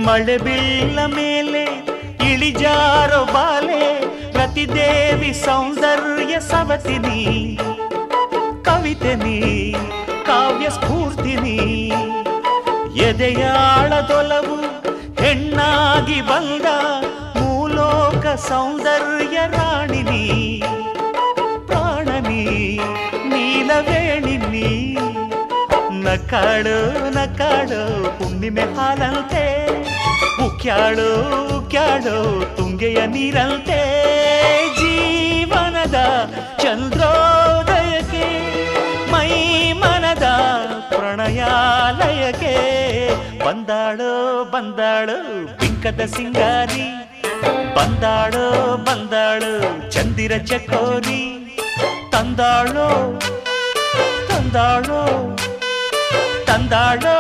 ಮಳೆ ಬೀಳ ಮೇಲೆ ಇಳಿಜಾರೋ ಬಾಲೆ ಪ್ರತಿದೇವಿ ಸೌಂದರ್ಯ ಸವತಿನಿ ಕವಿತೆನಿ ಕಾವ್ಯ ಸ್ಫೂರ್ತಿನಿ ಎದೆಯಾಳದೊಲವು ಹೆಣ್ಣಾಗಿ ಬಂದ ಮೂಲೋಕ ಸೌಂದರ್ಯ ರಾಣಿನಿ ಪ್ರಾಣನಿ ನೀಲವೇಣಿನಿ ನಕಾಡು ನಕಾಡು ಹುಣ್ಣಿಮೆ ಹಾಲಂತೆ ಉಕ್ಯಾಳು ಉಕ್ಯಾಳು ತುಂಗೆಯ ನೀರಂತೆ ಜೀವನದ ಚಂದ್ರೋದಯಕ್ಕೆ ಮೈ ಮನದ ಪ್ರಣಯಾಲಯಕ್ಕೆ ಬಂದಾಳು ಬಂದಾಳು ಬಿಂಕದ ಸಿಂಗಾರಿ ಬಂದಾಳು ಬಂದಾಳು ಚಂದಿರ ಚಕೋರಿ ತಂದಾಳೋ ತಂದಾಳೋ ತಂದಾಳೋ